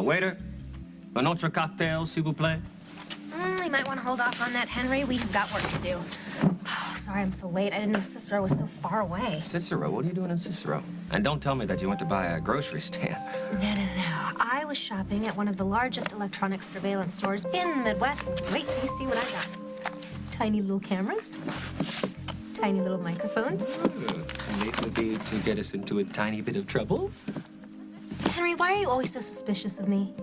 Waiter, un autre cocktail, s'il vous plaît. You might want to hold off on that, Henry. We have got work to do. Sorry I'm so late. I didn't know Cicero was so far away. Cicero? What are you doing in Cicero? And don't tell me that you went to buy a grocery stamp. No. I was shopping at one of the largest electronics surveillance stores in the Midwest. Wait till you see what I got. Tiny little cameras. Tiny little microphones. And these would be to get us into a tiny bit of trouble? Henry, why are you always so suspicious of me?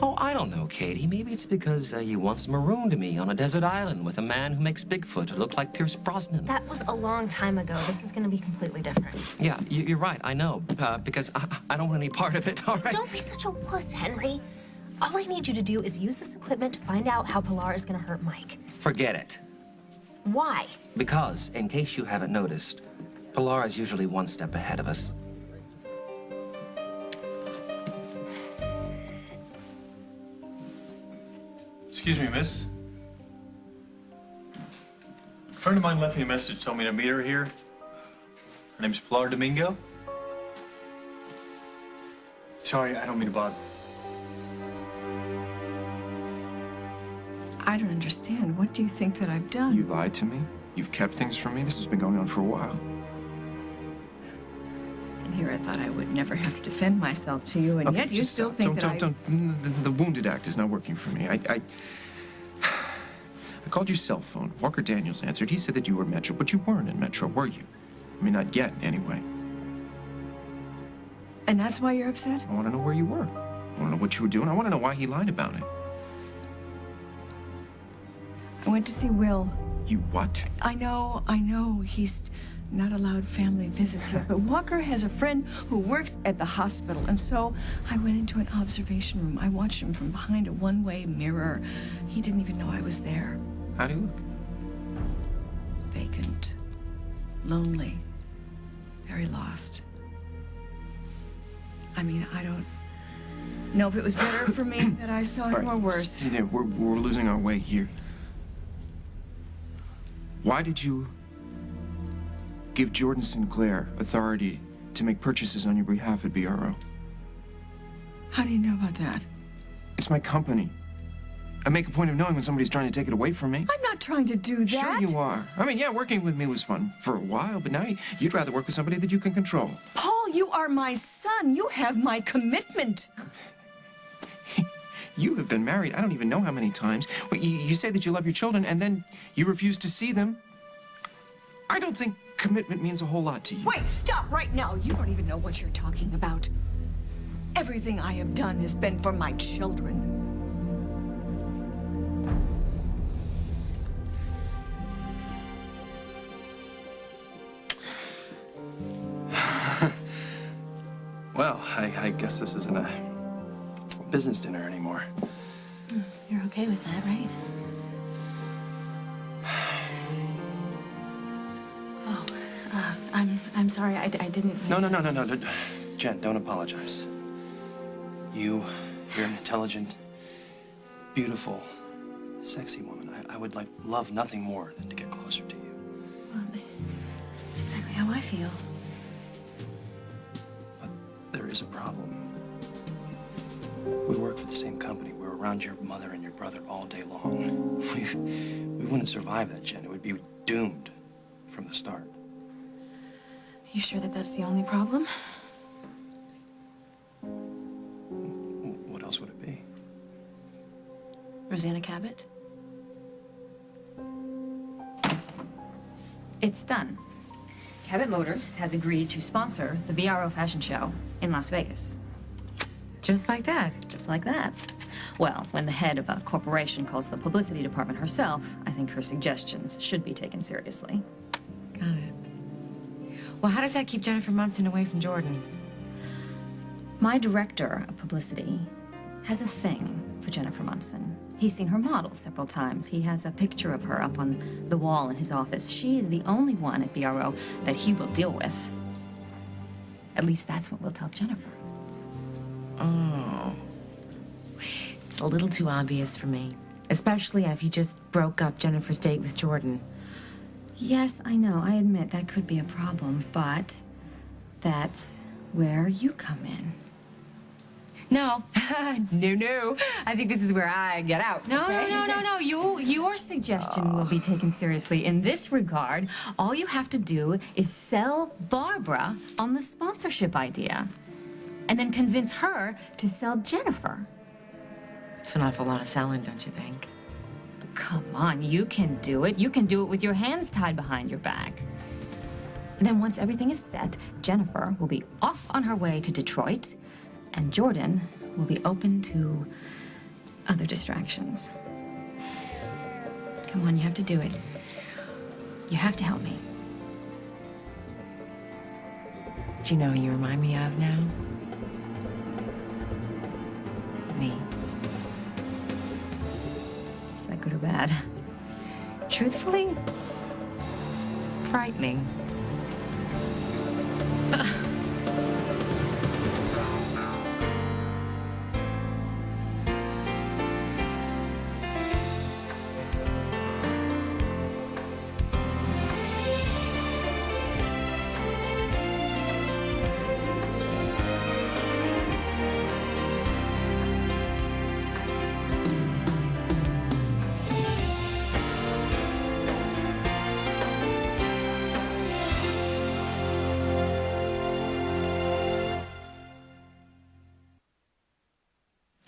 Oh, I don't know, Katie. Maybe it's because you once marooned me on a desert island with a man who makes Bigfoot who looked like Pierce Brosnan. That was a long time ago. This is going to be completely different. Yeah, you're right. I know. Because I don't want any part of it, all right? Don't be such a wuss, Henry. All I need you to do is use this equipment to find out how Pilar is going to hurt Mike. Forget it. Why? Because, in case you haven't noticed, Pilar is usually one step ahead of us. Excuse me, miss. A friend of mine left me a message, told me to meet her here. Her name's Pilar Domingo. Sorry, I don't mean to bother. I don't understand. What do you think that I've done? You lied to me. You've kept things from me. This has been going on for a while. And here I thought I would never have to defend myself to you, and Okay, yet you still stop. think don't. The Wounded Act is not working for me. I called your cell phone. Walker Daniels answered. He said that you were Metro, but you weren't in Metro, were you? I mean, not yet, anyway. And that's why you're upset? I want to know where you were. I want to know what you were doing. I want to know why he lied about it. I went to see Will. You what? I know. He's not allowed family visits yet, but Walker has a friend who works at the hospital, and so I went into an observation room. I watched him from behind a one-way mirror. He didn't even know I was there. How do you look? Vacant. Lonely. Very lost. I mean, I don't know if it was better for me that I saw him or worse. Yeah, we're losing our way here. Why did you give Jordan Sinclair authority to make purchases on your behalf at BRO? How do you know about that? It's my company. I make a point of knowing when somebody's trying to take it away from me. I'm not trying to do that. Sure you are. I mean, yeah, working with me was fun for a while, but now you'd rather work with somebody that you can control. Paul, you are my son. You have my commitment. You have been married I don't even know how many times. Well, you say that you love your children, and then you refuse to see them. I don't think commitment means a whole lot to you. Wait, stop right now. You don't even know what you're talking about. Everything I have done has been for my children. Well, I guess this isn't a business dinner anymore. You're okay with that, right? Oh, I'm sorry. I didn't. No. Jen, don't apologize. You're an intelligent, beautiful, sexy woman. I would love nothing more than to get closer to you. Well, that's exactly how I feel. But there is a problem. We work for the same company. We're around your mother and your brother all day long. We wouldn't survive that, Jen. It would be doomed from the start. You sure that that's the only problem? What else would it be? Rosanna Cabot? It's done. Cabot Motors has agreed to sponsor the BRO fashion show in Las Vegas. Just like that? Just like that. Well, when the head of a corporation calls the publicity department herself, I think her suggestions should be taken seriously. Got it. Well, how does that keep Jennifer Munson away from Jordan? My director of publicity has a thing for Jennifer Munson. He's seen her model several times. He has a picture of her up on the wall in his office. She is the only one at BRO that he will deal with. At least that's what we'll tell Jennifer. Oh. It's a little too obvious for me. Especially if he just broke up Jennifer's date with Jordan. Yes, I know. I admit that could be a problem, but that's where you come in. No. No. I think this is where I get out. No, okay? no. Your suggestion will be taken seriously. In this regard, all you have to do is sell Barbara on the sponsorship idea, and then convince her to sell Jennifer. It's an awful lot of selling, don't you think? Come on, you can do it. You can do it with your hands tied behind your back. And then once everything is set, Jennifer will be off on her way to Detroit, and Jordan will be open to other distractions. Come on, you have to do it. You have to help me. Do you know who you remind me of now? Me. Is that good or bad? Truthfully, frightening.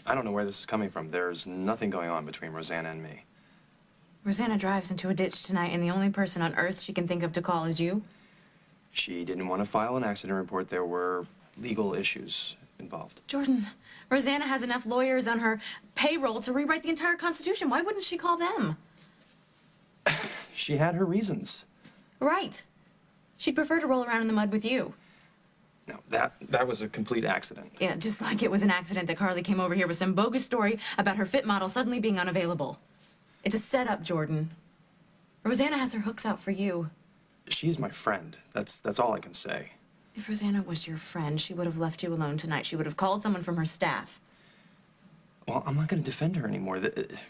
I don't know where this is coming from. There's nothing going on between Rosanna and me. Rosanna drives into a ditch tonight, and the only person on earth she can think of to call is you? She didn't want to file an accident report. There were legal issues involved. Jordan, Rosanna has enough lawyers on her payroll to rewrite the entire Constitution. Why wouldn't she call them? She had her reasons. Right. She'd prefer to roll around in the mud with you. No, that was a complete accident. Yeah, just like it was an accident that Carly came over here with some bogus story about her fit model suddenly being unavailable. It's a setup, Jordan. Rosanna has her hooks out for you. She's my friend. That's all I can say. If Rosanna was your friend, she would have left you alone tonight. She would have called someone from her staff. Well, I'm not going to defend her anymore.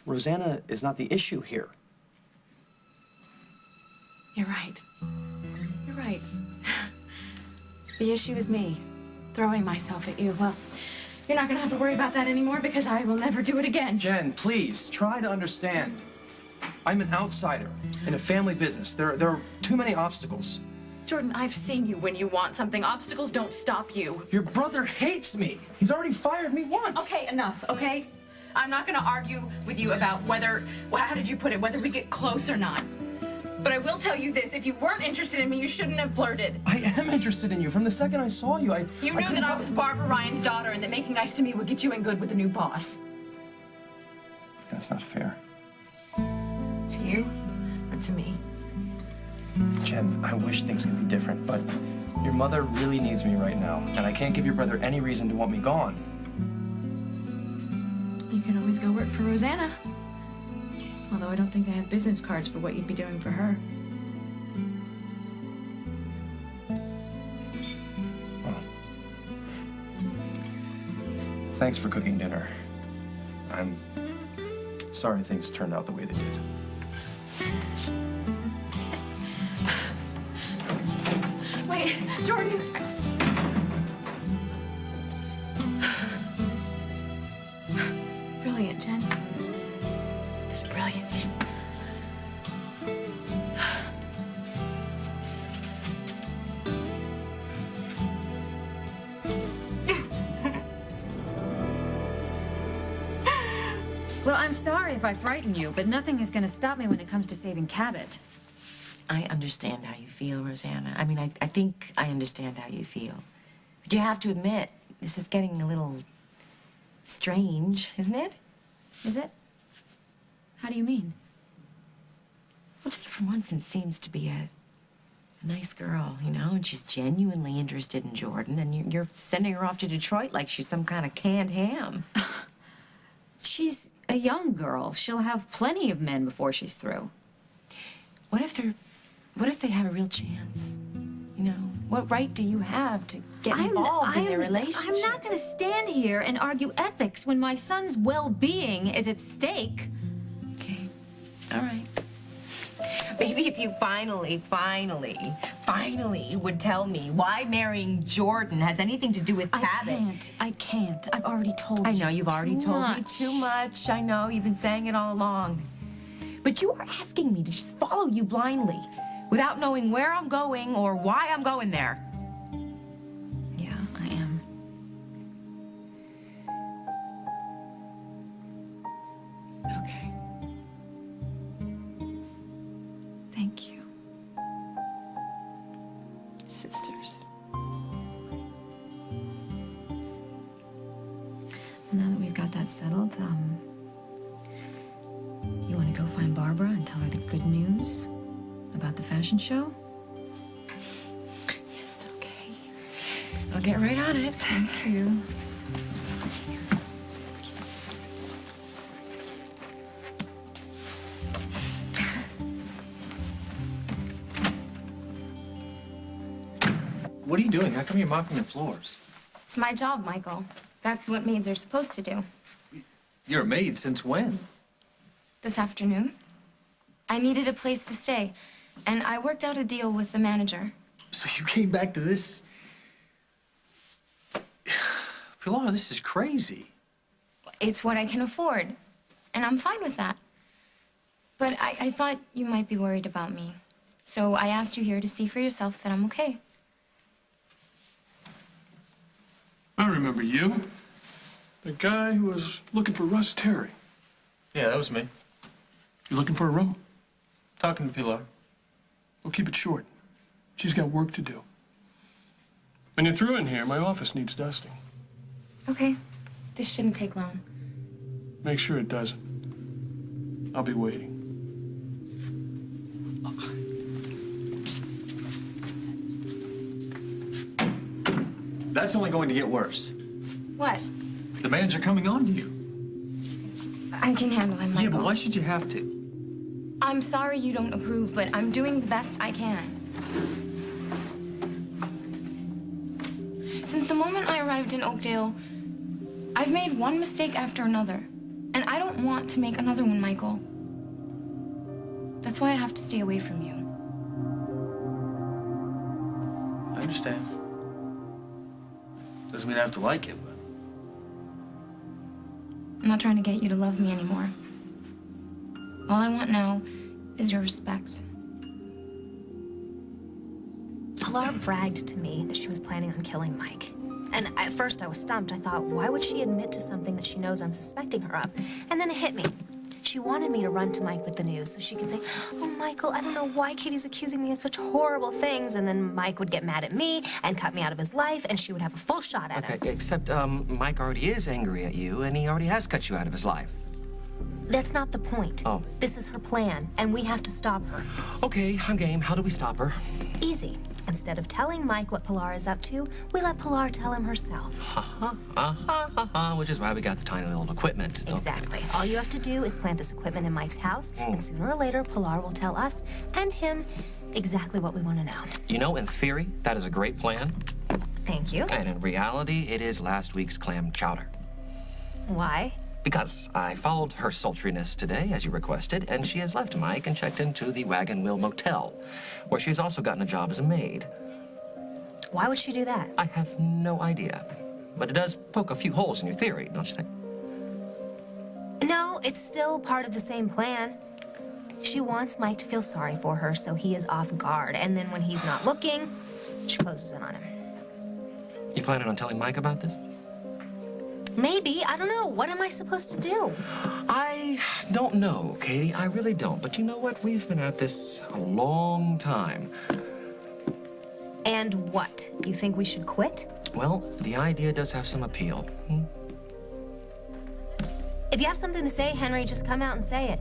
Rosanna is not the issue here. You're right. You're right. The issue is me, throwing myself at you. Well, you're not gonna have to worry about that anymore because I will never do it again. Jen, please, try to understand. I'm an outsider in a family business. There are too many obstacles. Jordan, I've seen you when you want something. Obstacles don't stop you. Your brother hates me. He's already fired me once. Okay, enough, okay? I'm not gonna argue with you about whether, well, how did you put it, whether we get close or not. But I will tell you this, if you weren't interested in me, you shouldn't have flirted. I am interested in you. From the second I saw you, You knew that I was Barbara Ryan's daughter and that making nice to me would get you in good with the new boss. That's not fair. To you or to me? Jen, I wish things could be different, but your mother really needs me right now, and I can't give your brother any reason to want me gone. You can always go work for Rosanna. Although I don't think they have business cards for what you'd be doing for her. Well, thanks for cooking dinner. I'm sorry things turned out the way they did. Wait, Jordan! Brilliant, Jen. Just brilliant. Well, I'm sorry if I frighten you, but nothing is going to stop me when it comes to saving Cabot. I understand how you feel, Rosanna. I mean, I think I understand how you feel. But you have to admit, this is getting a little strange, isn't it? Is it? How do you mean? Well, Jennifer Munson seems to be a nice girl, you know, and she's genuinely interested in Jordan, and you're sending her off to Detroit like she's some kind of canned ham. She's a young girl. She'll have plenty of men before she's through. What if they have a real chance? You know, what right do you have to get involved in their relationship? I'm not going to stand here and argue ethics when my son's well-being is at stake. Okay, all right. Maybe if you finally would tell me why marrying Jordan has anything to do with Cabot. I can't. I've already told you. I know you've already told me much. too much. I know, you've been saying it all along. But you are asking me to just follow you blindly without knowing where I'm going or why I'm going there. Yeah, I am. Okay. Thank you. Sisters. Now that we've got that settled, you want to go find Barbara and tell her the good news about the fashion show? Yes, okay. I'll get right on it. Thank you. What are you doing? How come you're mopping the floors? It's my job, Michael. That's what maids are supposed to do. You're a maid since when? This afternoon, I needed a place to stay, and I worked out a deal with the manager. So you came back to this? Pilar, this is crazy. It's what I can afford, and I'm fine with that. But I thought you might be worried about me, so I asked you here to see for yourself that I'm okay. I remember you. The guy who was looking for Russ Terry. Yeah, that was me. You looking for a room? Talking to Pilar. We'll keep it short. She's got work to do. When you're through in here, my office needs dusting. Okay, this shouldn't take long. Make sure it doesn't. I'll be waiting. That's only going to get worse. What? The manager coming on to you. I can handle him, Michael. Yeah, but why should you have to? I'm sorry you don't approve, but I'm doing the best I can. Since the moment I arrived in Oakdale, I've made one mistake after another. And I don't want to make another one, Michael. That's why I have to stay away from you. I understand. Doesn't mean I have to like him, but... I'm not trying to get you to love me anymore. All I want now is your respect. Pilar bragged to me that she was planning on killing Mike. And at first I was stumped. I thought, why would she admit to something that she knows I'm suspecting her of? And then it hit me. She wanted me to run to Mike with the news so she could say, oh, Michael, I don't know why Katie's accusing me of such horrible things. And then Mike would get mad at me and cut me out of his life, and she would have a full shot at him. Okay, except Mike already is angry at you, and he already has cut you out of his life. That's not the point. Oh. This is her plan, and we have to stop her. Okay, I'm game. How do we stop her? Easy. Instead of telling Mike what Pilar is up to, we let Pilar tell him herself. Which is why we got the tiny little equipment. Exactly. Okay. All you have to do is plant this equipment in Mike's house, and sooner or later, Pilar will tell us and him exactly what we want to know. You know, in theory, that is a great plan. Thank you. And in reality, it is last week's clam chowder. Why? Because I followed her sultriness today, as you requested, and she has left Mike and checked into the Wagon Wheel Motel, where she's also gotten a job as a maid. Why would she do that? I have no idea. But it does poke a few holes in your theory, don't you think? No, it's still part of the same plan. She wants Mike to feel sorry for her, so he is off guard. And then when he's not looking, she closes in on him. You planning on telling Mike about this? Maybe. I don't know. What am I supposed to do? I don't know, Katie. I really don't. But you know what? We've been at this a long time. And what? You think we should quit? Well, the idea does have some appeal. If you have something to say, Henry, just come out and say it.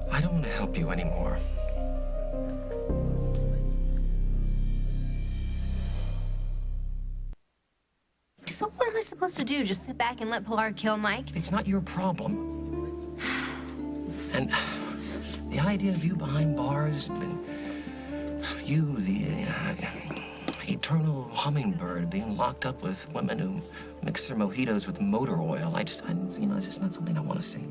I don't want to help you anymore. So what am I supposed to do? Just sit back and let Pilar kill Mike? It's not your problem. And the idea of you behind bars, and you, the eternal hummingbird, being locked up with women who mix their mojitos with motor oil, it's just not something I want to see.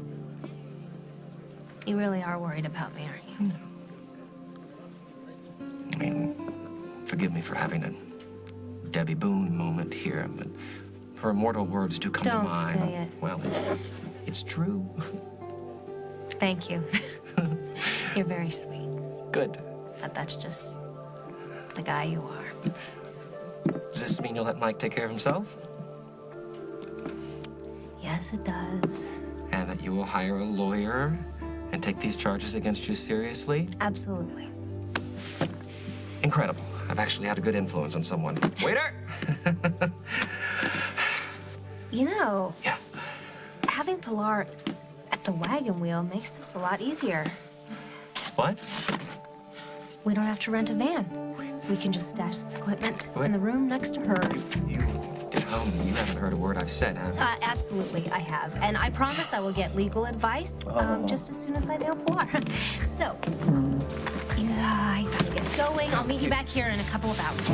You really are worried about me, aren't you? I mean, forgive me for having a Debbie Boone moment here, but her immortal words do come to Don't mind. say it. Well, it's true. Thank you. You're very sweet. Good. But that's just the guy you are. Does this mean you'll let Mike take care of himself? Yes, it does. And that you will hire a lawyer and take these charges against you seriously? Absolutely. Incredible. I've actually had a good influence on someone. Waiter! You know, Yeah. having Pilar at the wagon wheel makes this a lot easier. What? We don't have to rent a van. We can just stash this equipment What? in the room next to hers. You haven't heard a word I've said, have you? Absolutely, I have. And I promise I will get legal advice just as soon as I nail Pilar. So, yeah, I gotta get going. I'll meet you back here in a couple of hours.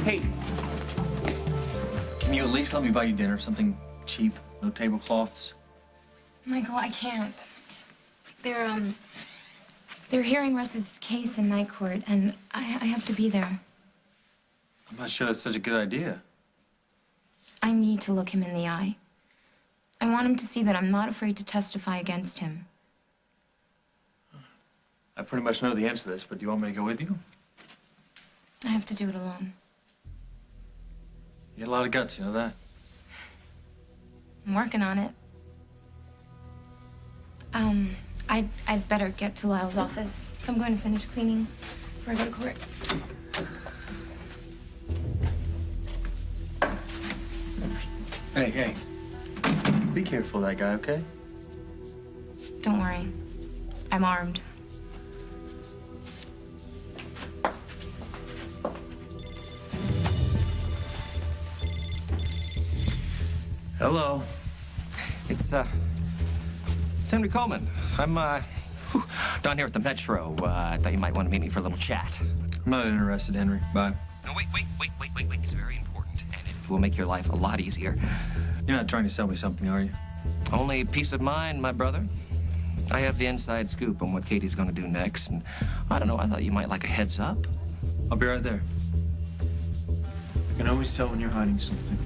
Hey, can you at least let me buy you dinner? Something cheap, no tablecloths. Michael, I can't. They're hearing Russ's case in night court, and I have to be there. I'm not sure that's such a good idea. I need to look him in the eye. I want him to see that I'm not afraid to testify against him. I pretty much know the answer to this, but do you want me to go with you? I have to do it alone. You got a lot of guts, you know that? I'm working on it. I'd better get to Lyle's office if I'm going to finish cleaning before I go to court. Hey. Be careful of that guy, okay? Don't worry. I'm armed. Hello. It's Henry Coleman. I'm, down here at the Metro. I thought you might want to meet me for a little chat. I'm not interested, Henry. Bye. No, wait. It's very important, and it will make your life a lot easier. You're not trying to sell me something, are you? Only peace of mind, my brother. I have the inside scoop on what Katie's gonna do next, and I don't know, I thought you might like a heads up. I'll be right there. You can always tell when you're hiding something.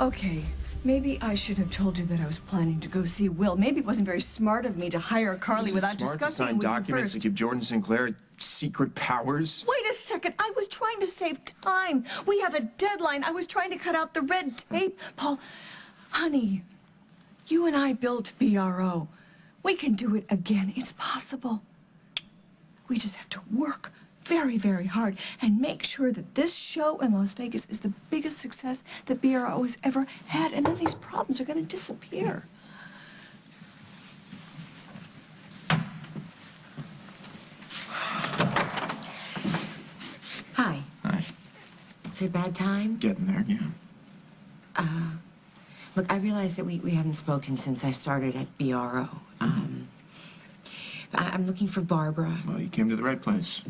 Okay, maybe I should have told you that I was planning to go see Will. Maybe it wasn't very smart of me to hire Carly without Smart to discussing it sign with you documents first. to give Jordan Sinclair secret powers. Wait a second. I was trying to save time. We have a deadline. I was trying to cut out the red tape. Paul, honey, you and I built BRO. We can do it again. It's possible. We just have to work very, very hard and make sure that this show in Las Vegas is the biggest success that BRO has ever had. And then these problems are going to disappear. Hi. Hi. Is it a bad time? Getting there, yeah. Look, I realize that we haven't spoken since I started at BRO. I'm looking for Barbara. Well, you came to the right place.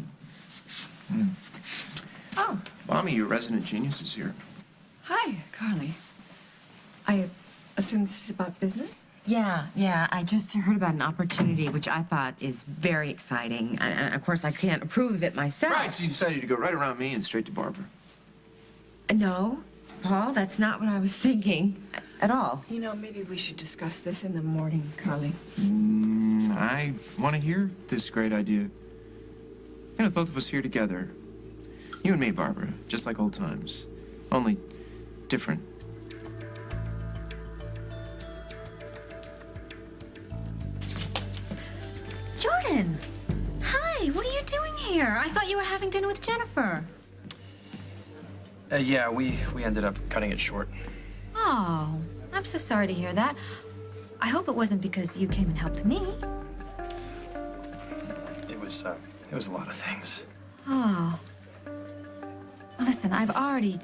Oh, Mommy, your resident genius is here. hi, Carly. I assume this is about business? Yeah. I just heard about an opportunity which I thought is very exciting. And of course, I can't approve of it myself. Right, so you decided to go right around me and straight to Barbara. No, Paul, that's not what I was thinking at all. You know, maybe we should discuss this in the morning, Carly. I want to hear this great idea. You know, both of us here together. You and me, Barbara, just like old times. Only different. Jordan! Hi, what are you doing here? I thought you were having dinner with Jennifer. Yeah, we ended up cutting it short. Oh, I'm so sorry to hear that. I hope it wasn't because you came and helped me. It was a lot of things. Oh. Well, listen, I've already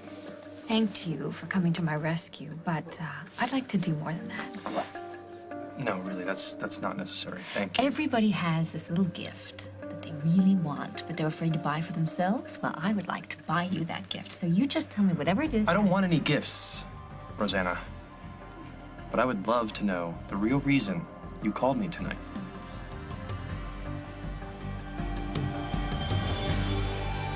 thanked you for coming to my rescue, but I'd like to do more than that. No, really, that's not necessary. Thank you. Everybody has this little gift that they really want, but they're afraid to buy for themselves. Well, I would like to buy you that gift. So you just tell me whatever it is. I don't want any gifts, Rosanna. But I would love to know the real reason you called me tonight.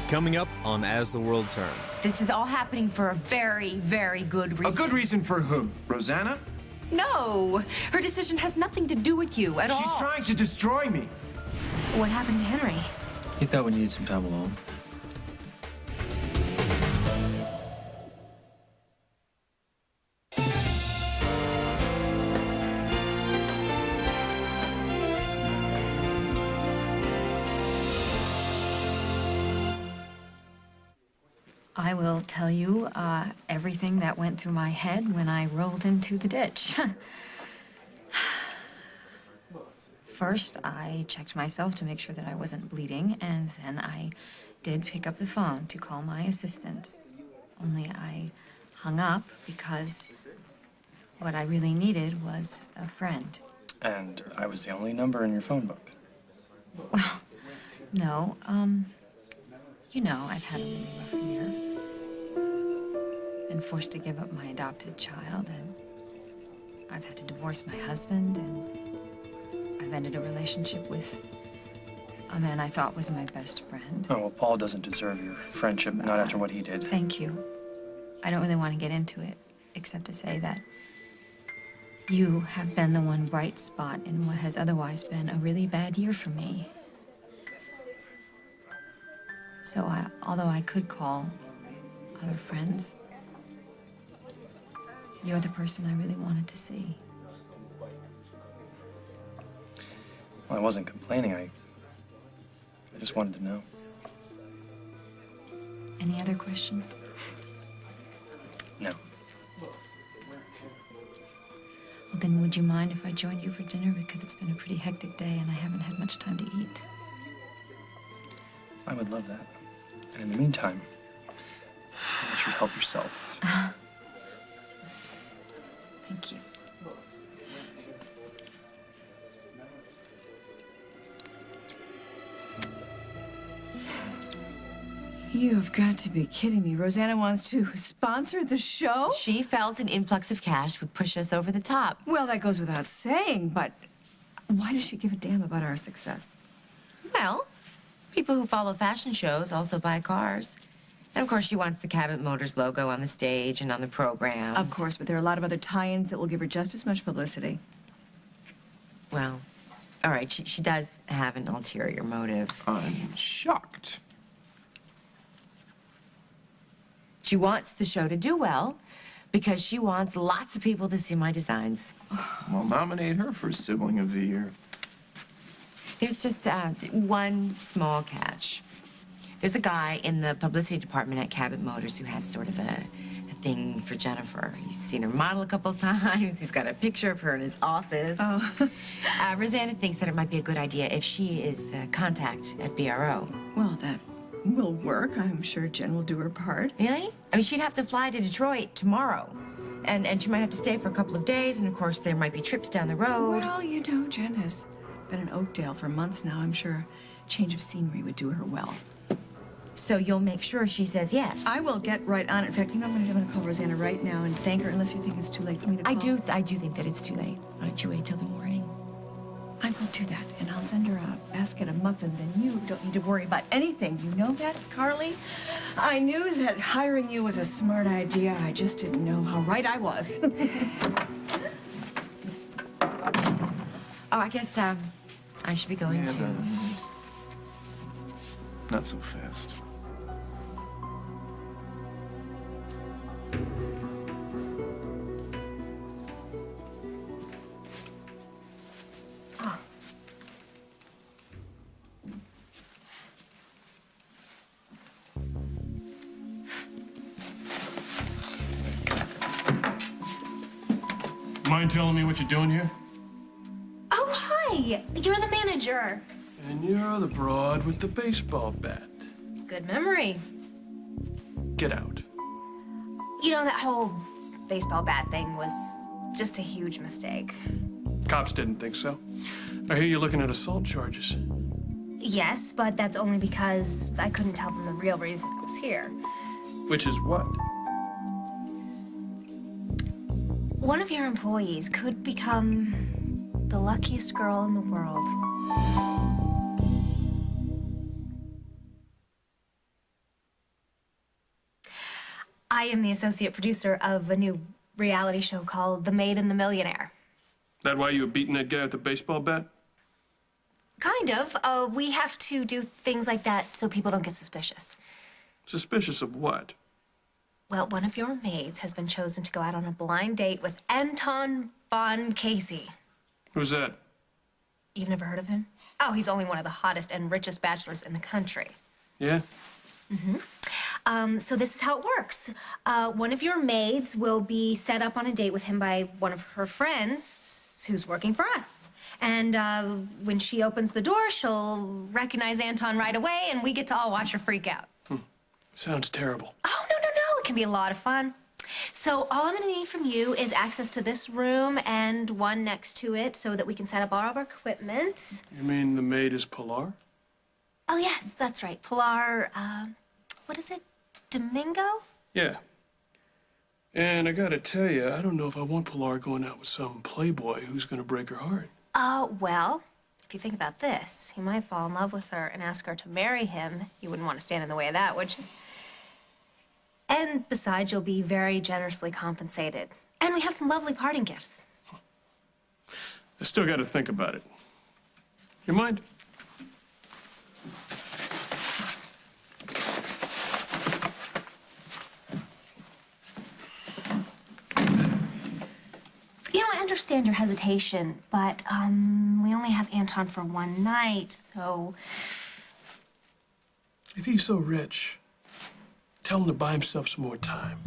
Coming up on As the World Turns. This is all happening for a very, very good reason. A good reason for whom? Rosanna? No, her decision has nothing to do with you at all. She's trying to destroy me. What happened to Henry? He thought we needed some time alone. I will tell you everything that went through my head when I rolled into the ditch. First, I checked myself to make sure that I wasn't bleeding, and then I did pick up the phone to call my assistant. Only I hung up because what I really needed was a friend. And I was the only number in your phone book. Well, no, you know, I've had a really rough year. Been forced to give up my adopted child, and I've had to divorce my husband, and I've ended a relationship with a man I thought was my best friend. Oh, well, Paul doesn't deserve your friendship, not after what he did. Thank you. I don't really want to get into it, except to say that you have been the one bright spot in what has otherwise been a really bad year for me. So although I could call other friends, you're the person I really wanted to see. Well, I wasn't complaining. I just wanted to know. Any other questions? No. Well, then would you mind if I joined you for dinner? Because it's been a pretty hectic day and I haven't had much time to eat. I would love that. And in the meantime, why don't you help yourself? Thank you. You've got to be kidding me. Rosanna wants to sponsor the show? She felt an influx of cash would push us over the top. Well, that goes without saying, but why does she give a damn about our success? Well, people who follow fashion shows also buy cars. And of course, she wants the Cabot Motors logo on the stage and on the programs. Of course, but there are a lot of other tie-ins that will give her just as much publicity. Well, all right, she does have an ulterior motive. I'm shocked. She wants the show to do well because she wants lots of people to see my designs. Well, nominate her for Sibling of the Year. There's just one small catch. There's a guy in the publicity department at Cabot Motors who has sort of a thing for Jennifer. He's seen her model a couple times. He's got a picture of her in his office. Oh. Rosanna thinks that it might be a good idea if she is the contact at BRO. Well, that will work. I'm sure Jen will do her part. Really? I mean, she'd have to fly to Detroit tomorrow. And she might have to stay for a couple of days, and of course there might be trips down the road. Well, you know, Jen has been in Oakdale for months now. I'm sure a change of scenery would do her well. So you'll make sure she says yes? I will get right on it. In fact, you know what I'm going to do? I'm going to call Rosanna right now and thank her, unless you think it's too late for me to call. I do think that it's too late. Why don't you wait till the morning? I will do that, and I'll send her a basket of muffins, and you don't need to worry about anything. You know that, Carly? I knew that hiring you was a smart idea. I just didn't know how right I was. Oh, I guess, I should be going to... Not so fast. Mind telling me what you're doing here? Oh, hi! You're the manager. And you're the broad with the baseball bat. Good memory. Get out. You know, that whole baseball bat thing was just a huge mistake. Cops didn't think so. I hear you're looking at assault charges. Yes, but that's only because I couldn't tell them the real reason I was here. Which is what? One of your employees could become the luckiest girl in the world. I am the associate producer of a new reality show called The Maid and the Millionaire. That why you were beating that guy with the baseball bat? Kind of. We have to do things like that so people don't get suspicious. Suspicious of what? Well, one of your maids has been chosen to go out on a blind date with Anton von Casey. Who's that? You've never heard of him? Oh, he's only one of the hottest and richest bachelors in the country. Yeah? So this is how it works. One of your maids will be set up on a date with him by one of her friends who's working for us. And when she opens the door, she'll recognize Anton right away, and we get to all watch her freak out. Sounds terrible. Oh, no. It can be a lot of fun. So all I'm gonna need from you is access to this room and one next to it so that we can set up all of our equipment. You mean the maid is Pilar? Oh, yes, that's right. Pilar, what is it? Domingo? Yeah. And I gotta tell you, I don't know if I want Pilar going out with some playboy who's gonna break her heart. Well, if you think about this, he might fall in love with her and ask her to marry him. You wouldn't want to stand in the way of that, would you? And besides, you'll be very generously compensated. And we have some lovely parting gifts. I still gotta think about it. You mind? You know, I understand your hesitation, but, we only have Anton for one night, so... If he's so rich, tell him to buy himself some more time.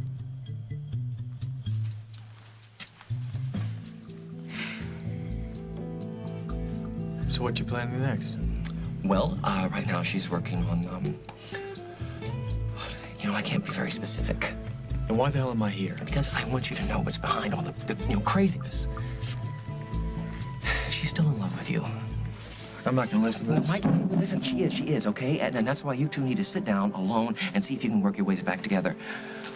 So what you planning next? Well, right now she's working on, I can't be very specific. And why the hell am I here? Because I want you to know what's behind all the craziness. She's still in love with you. I'm not gonna listen to this. Mike, listen, she is, okay? And that's why you two need to sit down alone and see if you can work your ways back together.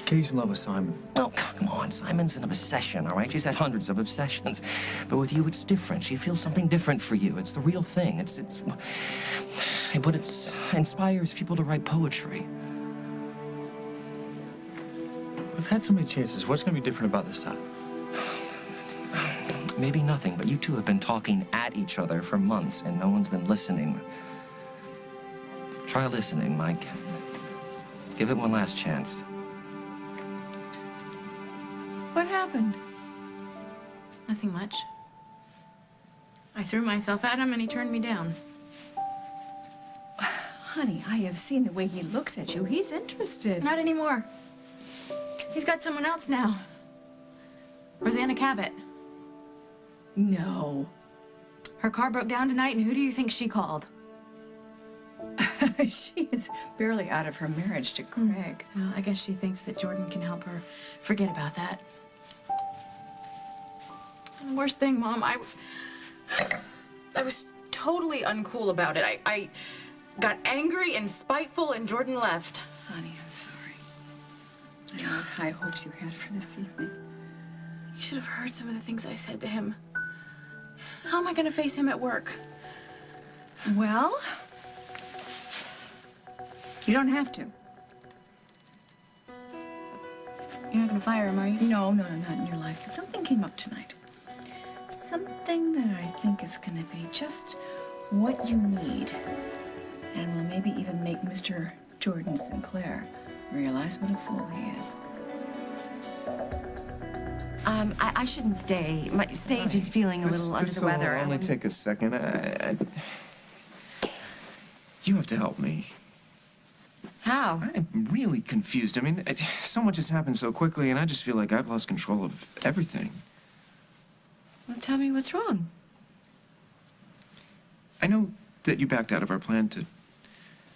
Katie's in love with Simon. Oh, come on. Simon's an obsession, all right? She's had hundreds of obsessions. But with you, it's different. She feels something different for you. It's the real thing. But it inspires people to write poetry. We've had so many chances. What's gonna be different about this time? Maybe nothing, but you two have been talking at each other for months, and no one's been listening. Try listening, Mike. Give it one last chance. What happened? Nothing much. I threw myself at him and he turned me down. Honey, I have seen the way he looks at you. He's interested. Not anymore. He's got someone else now. Rosanna Cabot. No. Her car broke down tonight, and who do you think she called? She is barely out of her marriage to Craig. Well, I guess she thinks that Jordan can help her forget about that. And the worst thing, Mom, I was totally uncool about it. I got angry and spiteful, and Jordan left. Honey, I'm sorry. I know what high hopes you had for this evening. You should have heard some of the things I said to him. How am I going to face him at work? Well, you don't have to. You're not going to fire him, are you? No, not in your life. But something came up tonight. Something that I think is going to be just what you need. And will maybe even make Mr. Jordan Sinclair realize what a fool he is. I shouldn't stay. My Sage is feeling a little under the weather. This'll only take a second. You have to help me. How? I'm really confused. I mean, so much has happened so quickly, and I just feel like I've lost control of everything. Well, tell me what's wrong. I know that you backed out of our plan to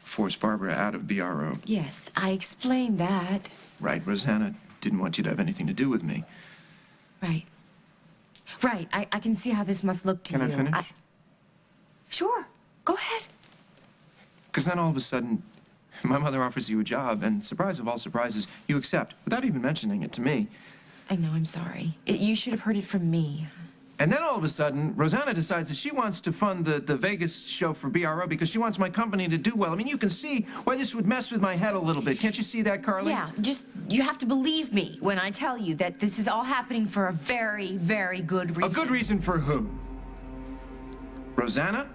force Barbara out of BRO. Yes, I explained that. Right, Rosanna didn't want you to have anything to do with me. Right. Right, I can see how this must look to you. Can I finish? Sure, go ahead. Because then all of a sudden, my mother offers you a job, and surprise of all surprises, you accept, without even mentioning it to me. I know, I'm sorry. You should have heard it from me. And then all of a sudden, Rosanna decides that she wants to fund the Vegas show for BRO because she wants my company to do well. I mean, you can see why this would mess with my head a little bit. Can't you see that, Carly? Yeah, you have to believe me when I tell you that this is all happening for a very, very good reason. A good reason for who? Rosanna?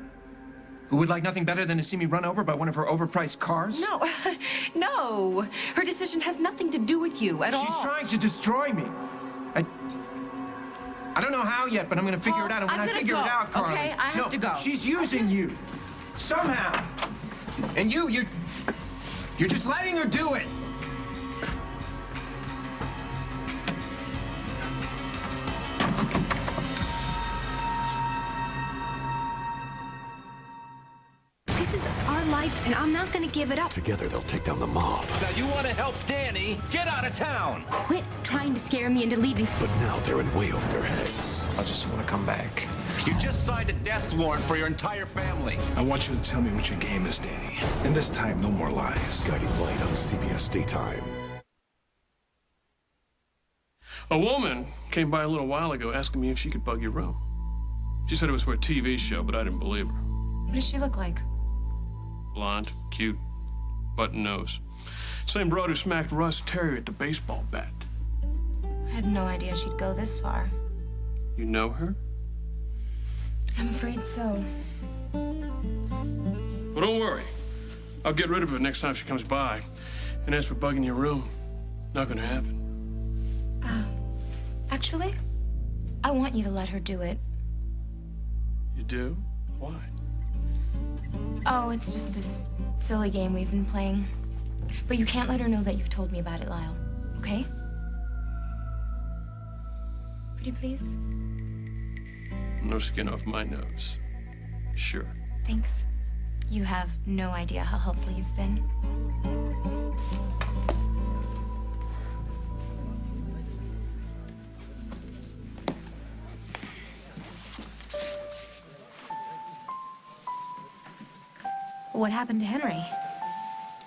Who would like nothing better than to see me run over by one of her overpriced cars? No, no. Her decision has nothing to do with you at all. She's trying to destroy me. I don't know how yet, but I'm going to figure it out. And when I figure it out, Carly... Okay, I have to go. She's using you. Somehow. And you're just letting her do it. This is our life, and I'm not gonna give it up. Together, they'll take down the mob. Now, you want to help Danny? Get out of town! Quit trying to scare me into leaving. But now they're in way over their heads. I just want to come back. You just signed a death warrant for your entire family. I want you to tell me what your game is, Danny. And this time, no more lies. Guiding Light on CBS Daytime. A woman came by a little while ago asking me if she could bug your room. She said it was for a TV show, but I didn't believe her. What does she look like? Blonde, cute, button nose. Same broad who smacked Russ Terrier at the baseball bat. I had no idea she'd go this far. You know her? I'm afraid so. Well, don't worry. I'll get rid of her next time she comes by. And as for bugging your room, not gonna happen. Actually, I want you to let her do it. You do? Why? Oh, it's just this silly game we've been playing. But you can't let her know that you've told me about it, Lyle. Okay? Pretty please? No skin off my nose. Sure. Thanks. You have no idea how helpful you've been. What happened to Henry?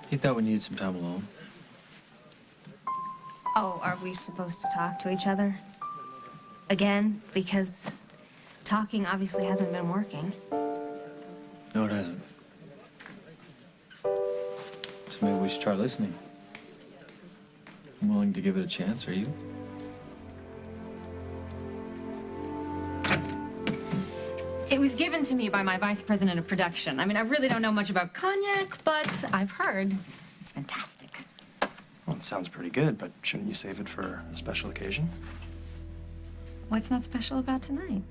He thought we needed some time alone. Oh, are we supposed to talk to each other? Again? Because talking obviously hasn't been working. No, it hasn't. So maybe we should try listening. I'm willing to give it a chance, are you? It was given to me by my vice president of production. I mean, I really don't know much about cognac, but I've heard it's fantastic. Well, it sounds pretty good, but shouldn't you save it for a special occasion? What's not special about tonight?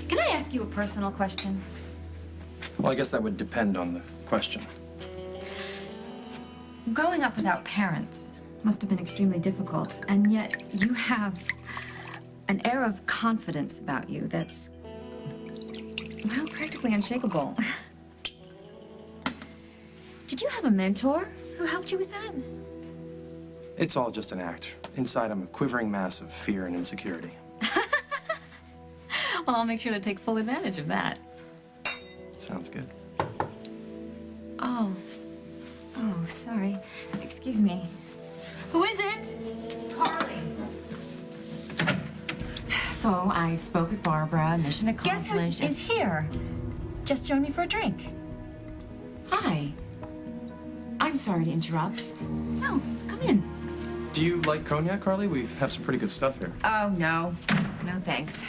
Can I ask you a personal question? Well, I guess that would depend on the question. Growing up without parents must have been extremely difficult, and yet you have an air of confidence about you that's, well, practically unshakable. Did you have a mentor who helped you with that? It's all just an act. Inside, I'm a quivering mass of fear and insecurity. Well, I'll make sure to take full advantage of that. Sounds good. Oh. Oh, sorry. Excuse me. Who is it? Carly. So I spoke with Barbara, mission Guess accomplished. who is here? Just joined me for a drink. Hi. I'm sorry to interrupt. No, come in. Do you like cognac, Carly? We have some pretty good stuff here. Oh, no. No, thanks.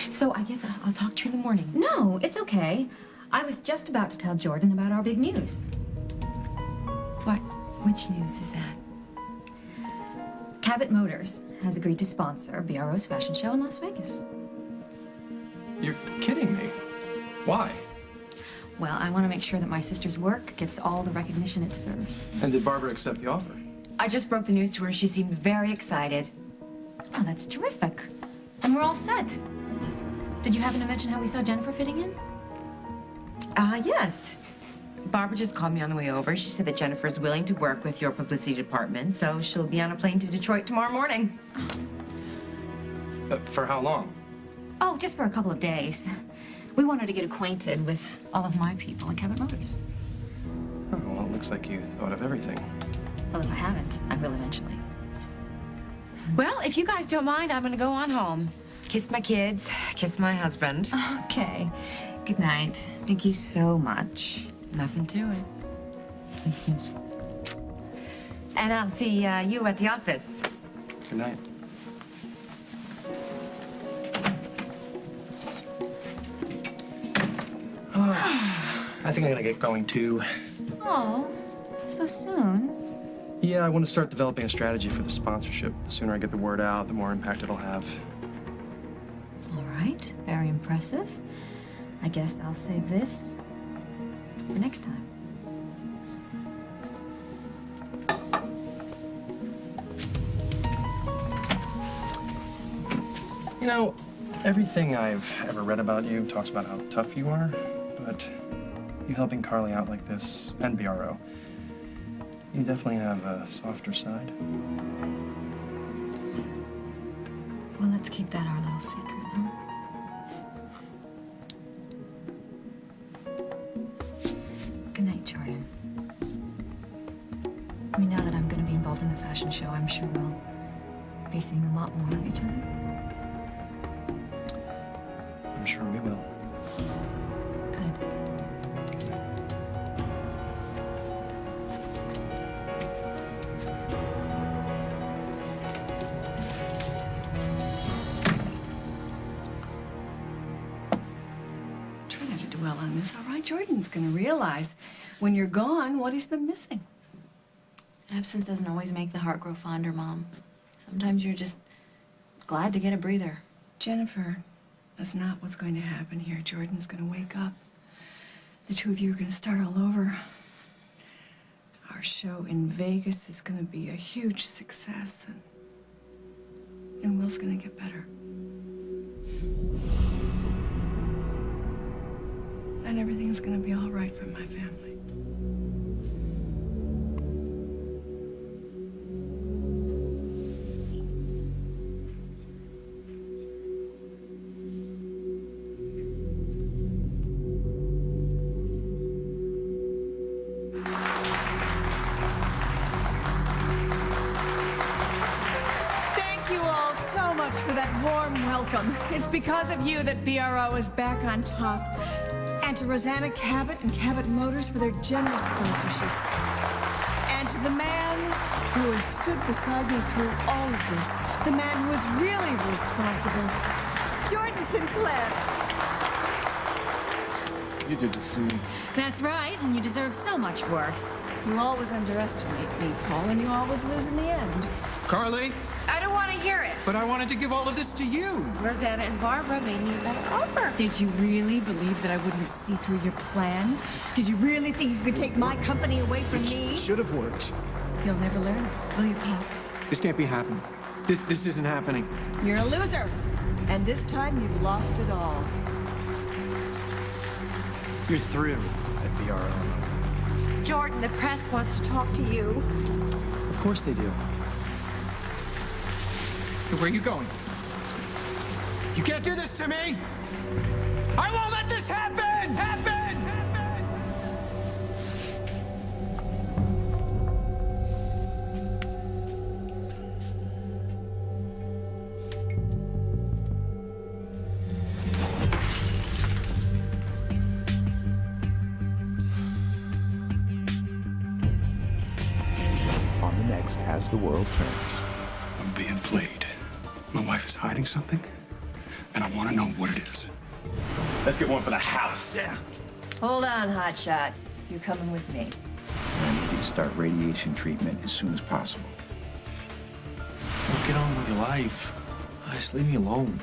So I guess I'll talk to you in the morning. No, it's okay. I was just about to tell Jordan about our big news. What? Which news is that? Cabot Motors has agreed to sponsor BRO's fashion show in Las Vegas. You're kidding me. Why? Well, I want to make sure that my sister's work gets all the recognition it deserves. And did Barbara accept the offer? I just broke the news to her. She seemed very excited. Oh, that's terrific. And we're all set. Did you happen to mention how we saw Jennifer fitting in? Yes. Barbara just called me on the way over. She said that Jennifer's willing to work with your publicity department, so she'll be on a plane to Detroit tomorrow morning. For how long? Oh, just for a couple of days. We wanted to get acquainted with all of my people at Cabot Motors. Oh, well, it looks like you thought of everything. Well, if I haven't, I will eventually. Well, if you guys don't mind, I'm gonna go on home. Kiss my kids, kiss my husband. Okay. Good night. Thank you so much. Nothing to it. And I'll see you at the office. Good night. I think I'm gonna get going too. Oh, so soon? Yeah, I want to start developing a strategy for the sponsorship. The sooner I get the word out, the more impact it'll have. All right. Very impressive. I guess I'll save this for next time. You know, everything I've ever read about you talks about how tough you are, but you helping Carly out like this, and BRO, you definitely have a softer side. Well, let's keep that our little secret, huh? Good night, Jordan. I mean, now that I'm going to be involved in the fashion show, I'm sure we'll be seeing a lot more of each other. I'm sure we will. Good. Try not to dwell on this, all right? Jordan's gonna realize when you're gone what he's been missing. Absence doesn't always make the heart grow fonder, Mom. Sometimes you're just glad to get a breather. Jennifer, that's not what's going to happen here. Jordan's gonna wake up. The two of you are gonna start all over. Our show in Vegas is gonna be a huge success, and Will's gonna get better. And everything's gonna be all right for my family. Thank you all so much for that warm welcome. It's because of you that BRO is back on top. And to Rosanna Cabot and Cabot Motors for their generous sponsorship. And to the man who has stood beside me through all of this, the man who is really responsible, Jordan Sinclair. You did this to me. That's right, and you deserve so much worse. You always underestimate me, Paul, and you always lose in the end. Carly, I don't want to hear it. but I wanted to give all of this to you. Rosanna and Barbara made me a better offer. Did you really believe that I wouldn't see through your plan? Did you really think you could take my company away from me? Should have worked. You'll never learn, will you, Paul? This can't be happening. This isn't happening. You're a loser. And this time you've lost it all. You're through at BRO. Jordan, the press wants to talk to you. Of course they do. Where are you going? You can't do this to me! I won't let this happen! Happen! On the next As the World Turns. I'm being played. My wife is hiding something, and I want to know what it is. Let's get one for the house. Yeah. Hold on, hotshot. You're coming with me. I need you to start radiation treatment as soon as possible. Well, get on with your life. Just leave me alone.